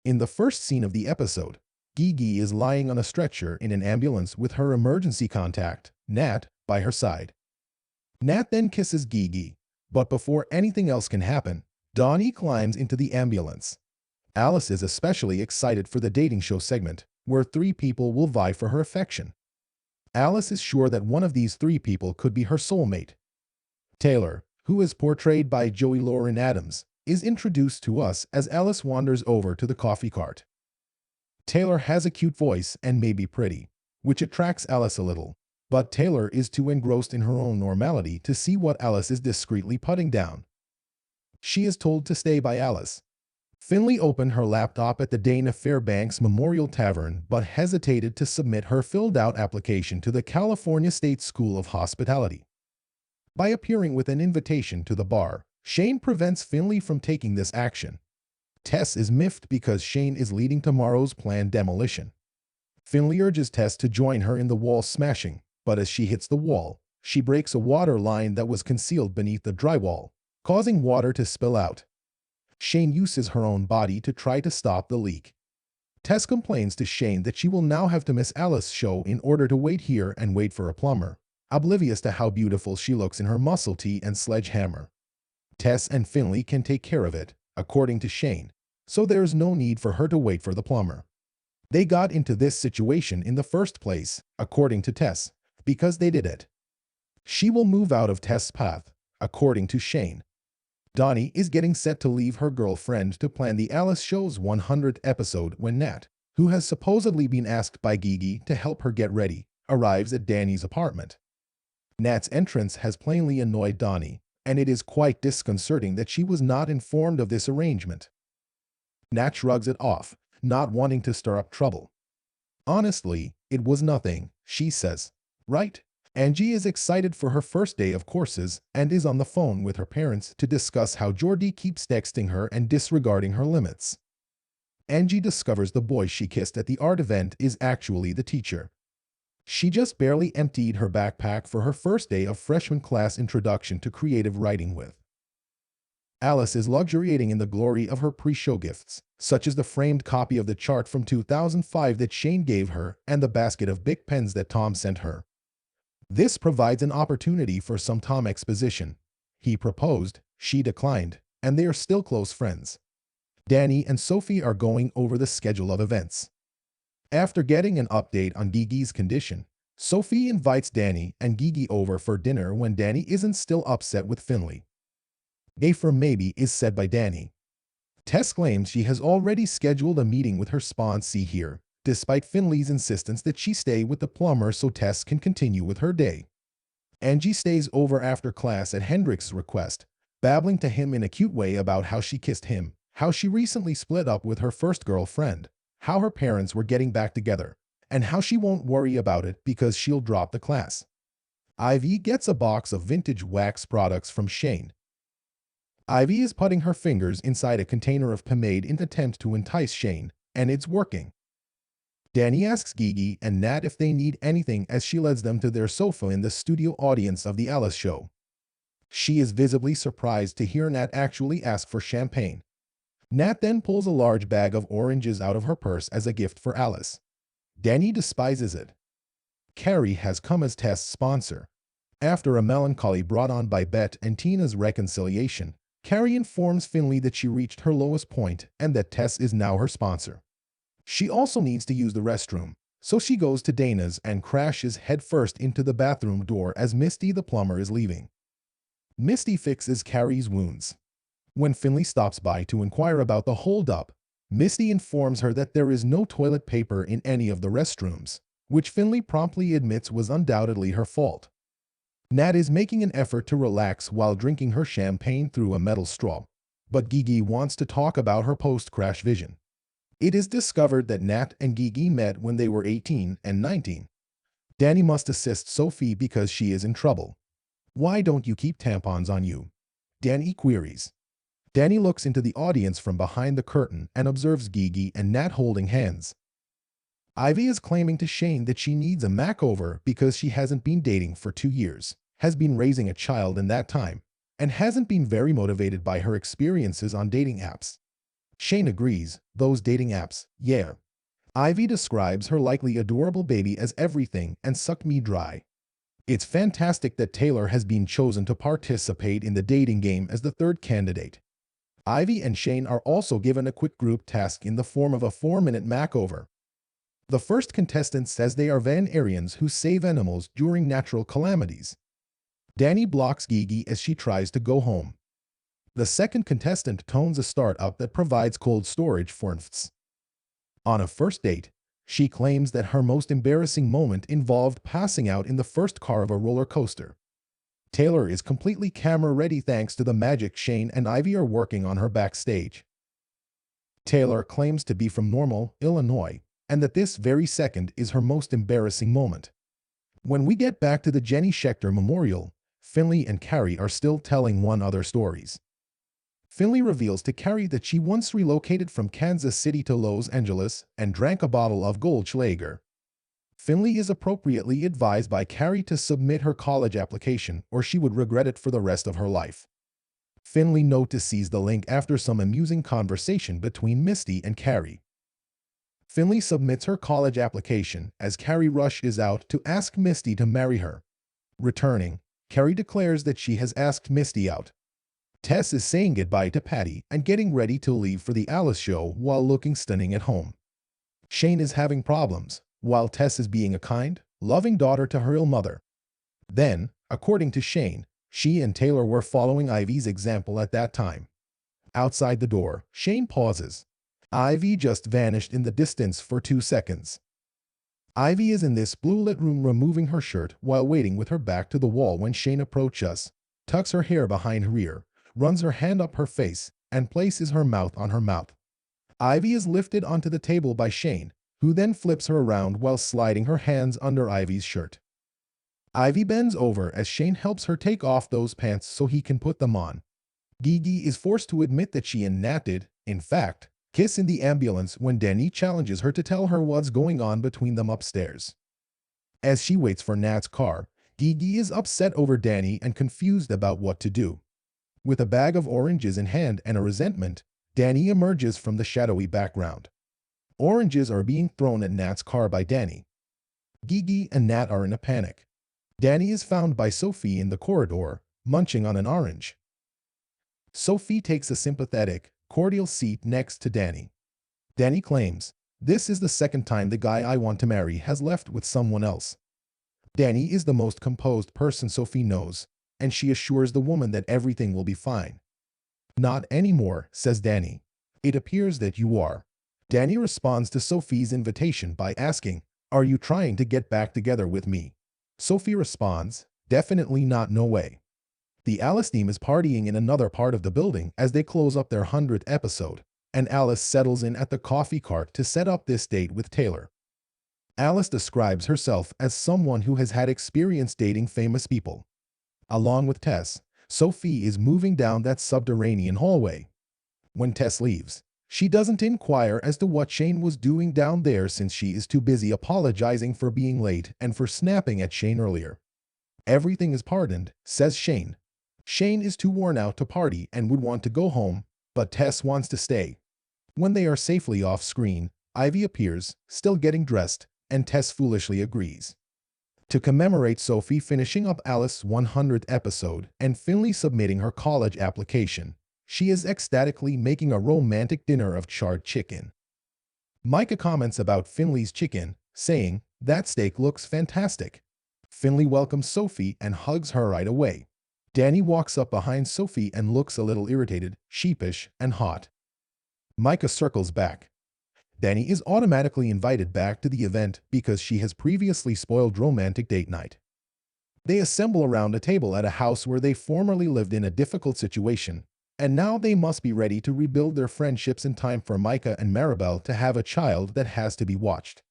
In the first scene of the episode, Gigi is lying on a stretcher in an ambulance with her emergency contact, Nat, by her side. Nat then kisses Gigi, but before anything else can happen, Donnie climbs into the ambulance. Alice is especially excited for the dating show segment, where three people will vie for her affection. Alice is sure that one of these three people could be her soulmate. Taylor, who is portrayed by Joey Lauren Adams, is introduced to us as Alice wanders over to the coffee cart. Taylor has a cute voice and may be pretty, which attracts Alice a little, but Taylor is too engrossed in her own normality to see what Alice is discreetly putting down. She is told to stay by Alice. Finley opened her laptop at the Dana Fairbanks Memorial Tavern but hesitated to submit her filled-out application to the California State School of Hospitality. By appearing with an invitation to the bar, Shane prevents Finley from taking this action. Tess is miffed because Shane is leading tomorrow's planned demolition. Finley urges Tess to join her in the wall smashing, but as she hits the wall, she breaks a water line that was concealed beneath the drywall, causing water to spill out. Shane uses her own body to try to stop the leak. Tess complains to Shane that she will now have to miss Alice's show in order to wait here and wait for a plumber, oblivious to how beautiful she looks in her muscle tee and sledgehammer. Tess and Finley can take care of it, according to Shane, so there is no need for her to wait for the plumber. They got into this situation in the first place, according to Tess, because they did it. She will move out of Tess' path, according to Shane. Donnie is getting set to leave her girlfriend to plan the Alice show's 100th episode when Nat, who has supposedly been asked by Gigi to help her get ready, arrives at Danny's apartment. Nat's entrance has plainly annoyed Donnie, and it is quite disconcerting that she was not informed of this arrangement. Nat shrugs it off, not wanting to stir up trouble. Honestly, it was nothing, she says. Right? Angie is excited for her first day of courses and is on the phone with her parents to discuss how Jordy keeps texting her and disregarding her limits. Angie discovers the boy she kissed at the art event is actually the teacher. She just barely emptied her backpack for her first day of freshman class introduction to creative writing with. Alice is luxuriating in the glory of her pre-show gifts, such as the framed copy of the chart from 2005 that Shane gave her and the basket of Bic pens that Tom sent her. This provides an opportunity for some Tom exposition. He proposed, she declined, and they are still close friends. Danny and Sophie are going over the schedule of events. After getting an update on Gigi's condition, Sophie invites Danny and Gigi over for dinner when Danny isn't still upset with Finley. A for maybe is said by Danny. Tess claims she has already scheduled a meeting with her sponsee here, despite Finley's insistence that she stay with the plumber so Tess can continue with her day. Angie stays over after class at Hendrick's request, babbling to him in a cute way about how she kissed him, how she recently split up with her first girlfriend, how her parents were getting back together, and how she won't worry about it because she'll drop the class. Ivy gets a box of vintage wax products from Shane. Ivy is putting her fingers inside a container of pomade in an attempt to entice Shane, and it's working. Danny asks Gigi and Nat if they need anything as she leads them to their sofa in the studio audience of the Alice show. She is visibly surprised to hear Nat actually ask for champagne. Nat then pulls a large bag of oranges out of her purse as a gift for Alice. Danny despises it. Carrie has come as Tess' sponsor. After a melancholy brought on by Bet and Tina's reconciliation, Carrie informs Finley that she reached her lowest point and that Tess is now her sponsor. She also needs to use the restroom, so she goes to Dana's and crashes headfirst into the bathroom door as Misty the plumber is leaving. Misty fixes Carrie's wounds. When Finley stops by to inquire about the holdup, Misty informs her that there is no toilet paper in any of the restrooms, which Finley promptly admits was undoubtedly her fault. Nat is making an effort to relax while drinking her champagne through a metal straw, but Gigi wants to talk about her post-crash vision. It is discovered that Nat and Gigi met when they were 18 and 19. Danny must assist Sophie because she is in trouble. "Why don't you keep tampons on you?" Danny queries. Danny looks into the audience from behind the curtain and observes Gigi and Nat holding hands. Ivy is claiming to Shane that she needs a makeover because she hasn't been dating for 2 years, has been raising a child in that time, and hasn't been very motivated by her experiences on dating apps. Shane agrees, those dating apps, yeah. Ivy describes her likely adorable baby as everything and sucked me dry. It's fantastic that Taylor has been chosen to participate in the dating game as the third candidate. Ivy and Shane are also given a quick group task in the form of a 4-minute makeover. The first contestant says they are veterinarians who save animals during natural calamities. Danny blocks Gigi as she tries to go home. The second contestant owns a startup that provides cold storage for infants. On a first date, she claims that her most embarrassing moment involved passing out in the first car of a roller coaster. Taylor is completely camera-ready thanks to the magic Shane and Ivy are working on her backstage. Taylor claims to be from Normal, Illinois, and that this very second is her most embarrassing moment. When we get back to the Jenny Schechter Memorial, Finley and Carrie are still telling one other stories. Finley reveals to Carrie that she once relocated from Kansas City to Los Angeles and drank a bottle of Goldschlager. Finley is appropriately advised by Carrie to submit her college application or she would regret it for the rest of her life. Finley notices the link after some amusing conversation between Misty and Carrie. Finley submits her college application as Carrie rushes out to ask Misty to marry her. Returning, Carrie declares that she has asked Misty out. Tess is saying goodbye to Patty and getting ready to leave for the Alice show while looking stunning at home. Shane is having problems, while Tess is being a kind, loving daughter to her ill mother. Then, according to Shane, she and Taylor were following Ivy's example at that time. Outside the door, Shane pauses. Ivy just vanished in the distance for 2 seconds. Ivy is in this blue-lit room removing her shirt while waiting with her back to the wall when Shane approaches, tucks her hair behind her ear, runs her hand up her face, and places her mouth on her mouth. Ivy is lifted onto the table by Shane, who then flips her around while sliding her hands under Ivy's shirt. Ivy bends over as Shane helps her take off those pants so he can put them on. Gigi is forced to admit that she and Nat did, in fact, kiss in the ambulance when Danny challenges her to tell her what's going on between them upstairs. As she waits for Nat's car, Gigi is upset over Danny and confused about what to do. With a bag of oranges in hand and a resentment, Danny emerges from the shadowy background. Oranges are being thrown at Nat's car by Danny. Gigi and Nat are in a panic. Danny is found by Sophie in the corridor, munching on an orange. Sophie takes a sympathetic, cordial seat next to Danny. Danny claims, "This is the second time the guy I want to marry has left with someone else." Danny is the most composed person Sophie knows, and she assures the woman that everything will be fine. "Not anymore," says Danny. "It appears that you are." Danny responds to Sophie's invitation by asking, "Are you trying to get back together with me?" Sophie responds, "Definitely not, no way." The Alice team is partying in another part of the building as they close up their 100th episode, and Alice settles in at the coffee cart to set up this date with Taylor. Alice describes herself as someone who has had experience dating famous people. Along with Tess, Sophie is moving down that subterranean hallway. When Tess leaves, she doesn't inquire as to what Shane was doing down there since she is too busy apologizing for being late and for snapping at Shane earlier. "Everything is pardoned," says Shane. Shane is too worn out to party and would want to go home, but Tess wants to stay. When they are safely off screen, Ivy appears, still getting dressed, and Tess foolishly agrees. To commemorate Sophie finishing up Alice's 100th episode and Finley submitting her college application, she is ecstatically making a romantic dinner of charred chicken. Micah comments about Finley's chicken, saying, "That steak looks fantastic." Finley welcomes Sophie and hugs her right away. Danny walks up behind Sophie and looks a little irritated, sheepish, and hot. Micah circles back. Danny is automatically invited back to the event because she has previously spoiled romantic date night. They assemble around a table at a house where they formerly lived in a difficult situation, and now they must be ready to rebuild their friendships in time for Micah and Maribel to have a child that has to be watched.